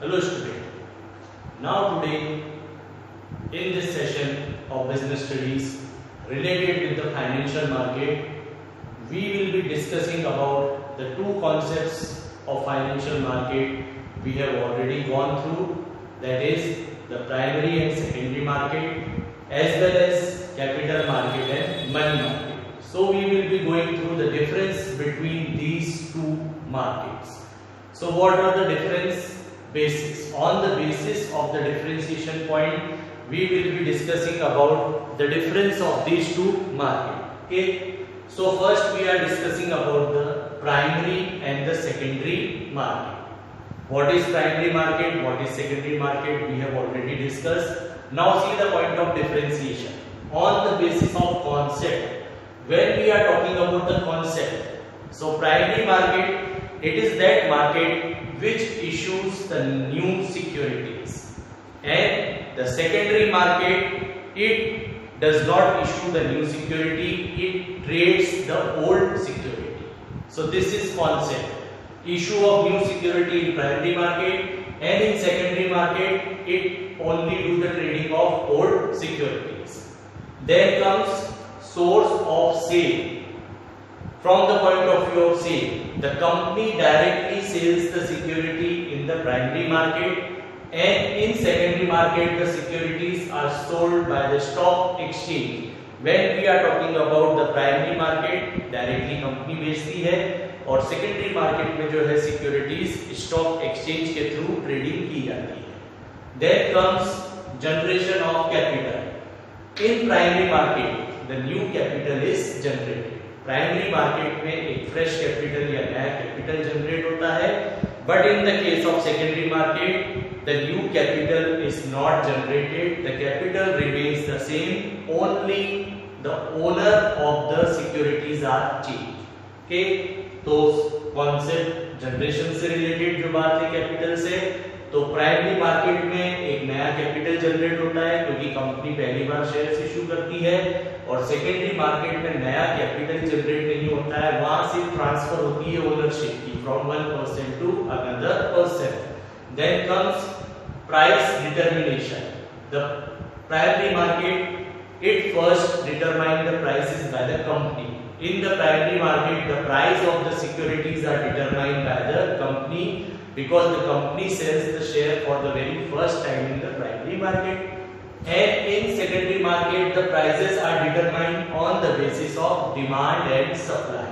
Hello student. Now today in this session of business studies related with the financial market, we will be discussing about the two concepts of financial market we have already gone through, that is the primary and secondary market as well as capital market and money market. So we will be going through the difference between these two markets. So what are the difference basis? On the basis of the differentiation point, we will be discussing about the difference of these two markets. Okay. So first we are discussing about the primary and the secondary market. What is primary market? What is secondary market? We have already discussed. Now see the point of differentiation. On the basis of concept, when we are talking about the concept, so primary market, it is that market which issues the new securities, and the secondary market, it does not issue the new security, it trades the old security. So this is concept. Issue of new security in primary market, and in secondary market it only do the trading of old securities. Then comes source of sale. From the point of view of sale, the company directly sells the security in the primary market, and in secondary market the securities are sold by the stock exchange. When we are talking about the primary market, directly company बेचती है, और secondary market में जो है securities stock exchange के through trading की जाती है. Then comes generation of capital. In primary market the new capital is generated. Primary market में एक फ्रेश कैपिटल या नया कैपिटल जनरेट होता है, but in the case of secondary market the new capital is not generated. The capital remains the same, only the owner of the securities are change. Okay, तो concept generation से related जो बात है capital से, तो primary market में एक नया कैपिटल जनरेट होता है क्योंकि कंपनी पहली बार शेयर्स इशू करती है, और सेकेंडरी मार्केट में नया कैपिटल जनरेट नहीं होता है, वहां से ट्रांसफर होती है ओनरशिप की from one person to another person. Then comes price determination. The primary market it first determine the prices by the company. In the primary market, the price of the securities are determined by the company because the company sells the share for the very first time in the primary market. And in secondary market, the prices are determined on the basis of demand and supply.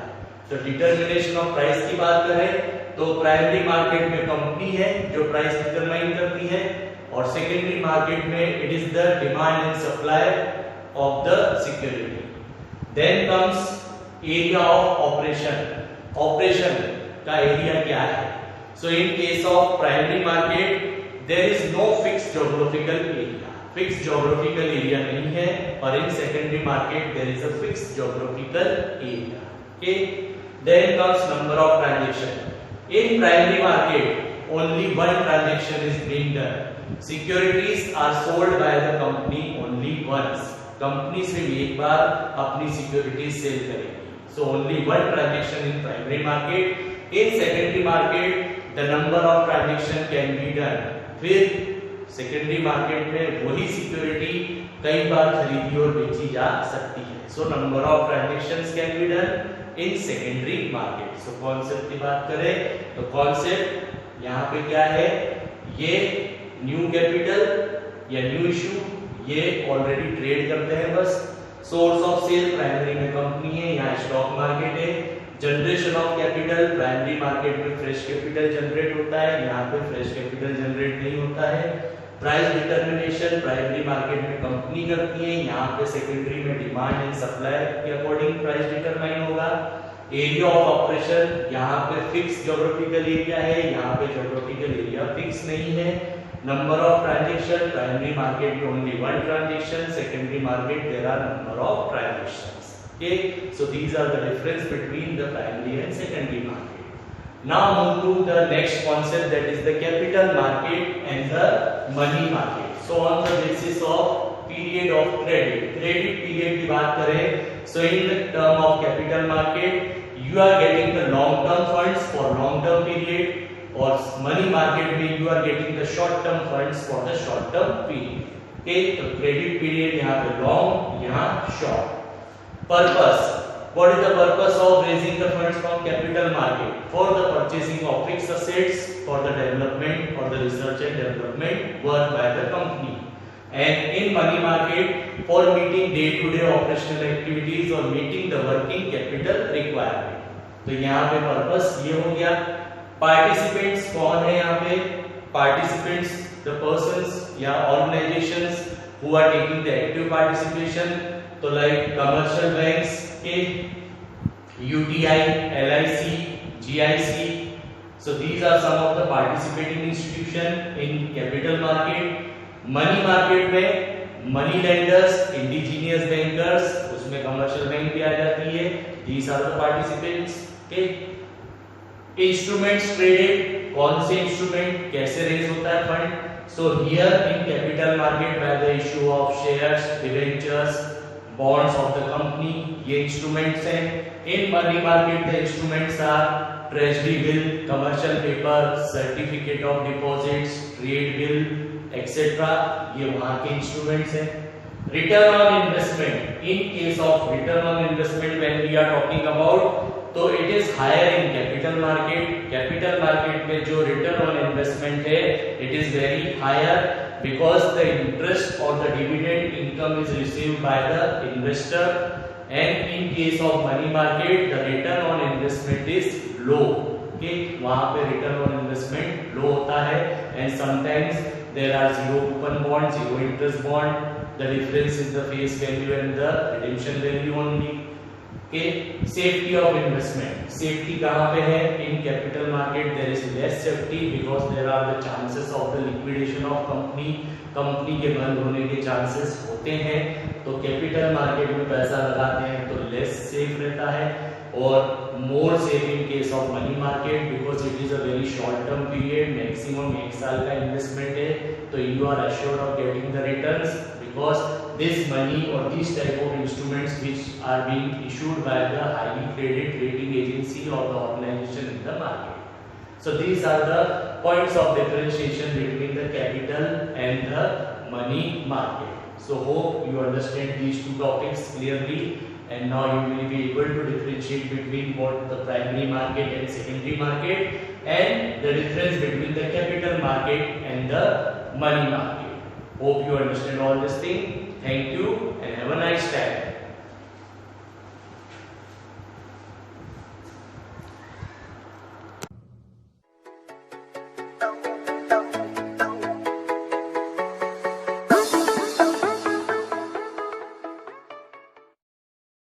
So determination of price की बात करें तो primary market में company है जो price determine करती है, और सेकेंडरी मार्केट में it is the demand and supply of the security. Then comes area of operation. Operation का एरिया क्या है? So in case of primary market there is no fixed geographical area. Fixed geographical area नहीं है, और in secondary market there is a fixed geographical area. Okay, then comes number of transaction. In primary market only one transaction is being done. Securities are sold by the company only once. Company सिर्फ एक बार अपनी securities sell करेगी. So only one transaction in primary market. In secondary market, the number of transaction can be done. फिर secondary market में वही security कई बार खरीदी और बेची जा सकती है. So number of transactions can be done in secondary market. So concept की बात करें तो concept यहाँ पे क्या है? ये new capital या new issue ये ऑलरेडी ट्रेड करते हैं बस. सोर्स ऑफ सेल प्राइमरी में कंपनी है, यहाँ स्टॉक मार्केट है. Generation of capital primary market में फ्रेश कैपिटल जनरेट होता है, यहाँ पे फ्रेश कैपिटल जनरेट नहीं होता है. प्राइस डिटर्मिनेशन प्राइमरी मार्केट में कंपनी करती है, यहाँ पे सेकेंडरी में डिमांड एंड सप्लाई के अकॉर्डिंग प्राइस डिटरमाइन होगा. एरिया ऑफ ऑपरेशन, यहाँ पे फिक्स ज्योग्राफिकल एरिया है, यहाँ पे ज्योग्राफिकल एरिया फिक्स नहीं है. Number of transaction, primary market only one transaction, secondary market there are number of transactions. Okay, so these are the difference between the primary and secondary market. Now move to the next concept, that is the capital market and the money market. So on the basis of period of credit period की बात करें, so in the term of capital market you are getting the long term funds for long term period, और money market में you are getting the short term funds for the short term period. Okay, तो credit period यहाँ पे long, यहाँ short. Purpose, what is the purpose of raising the funds from capital market? For the purchasing of fixed assets, for the development or the research and development work by the company, and in money market for meeting day to day operational activities or meeting the working capital requirement। तो यहाँ पे purpose ये हो गया। Participants कौन है यहाँ पे? पार्टिसिपेंट्स the persons या organizations who are taking the active participation, तो like commercial banks के UTI, LIC, GIC, so these are some of the participating institution in capital market। Money market में मनी लेंडर्स, इंडिजीनियस बैंकर्स, उसमें commercial bank भी आ जाती है, these are the participants के। Instruments traded, कौन से instrument कैसे रेज होता है fund? So here in capital market by the issue of shares, debentures, bonds of the company, ये instruments हैं। In money market the instruments are treasury bill, commercial paper, certificate of deposits, trade bill, etc. ये वहाँ के instruments हैं। Return on investment, in case of return on investment when we are talking about, तो it is higher in capital market। capital market में जो return on investment है it is very higher because the interest or the dividend income is received by the investor, and in case of money market the return on investment is low। okay, वहाँ पे return on investment low होता है, and sometimes there are zero coupon bond, zero interest bond, the difference is the face value and the redemption value only। okay, safety of investment, safety कहाँ पे है? in capital market there is less safety because there are the chances of the liquidation of company, company के बंद होने के chances होते हैं। तो कैपिटल मार्केट में पैसा लगाते हैं तो लेस सेफ रहता है, और more safe in case of money market because it is a very short term period, maximum 1 साल का इन्वेस्टमेंट है, तो you are assured of getting the returns because this money or these type of instruments which are being issued by the highly traded rating agency or the organization in the market। so these are the points of differentiation between the capital and the money market। so hope you understand these two topics clearly, and now you will be able to differentiate between both the primary market and secondary market, and the difference between the capital market and the money market। Hope you understand all this thing. Thank you.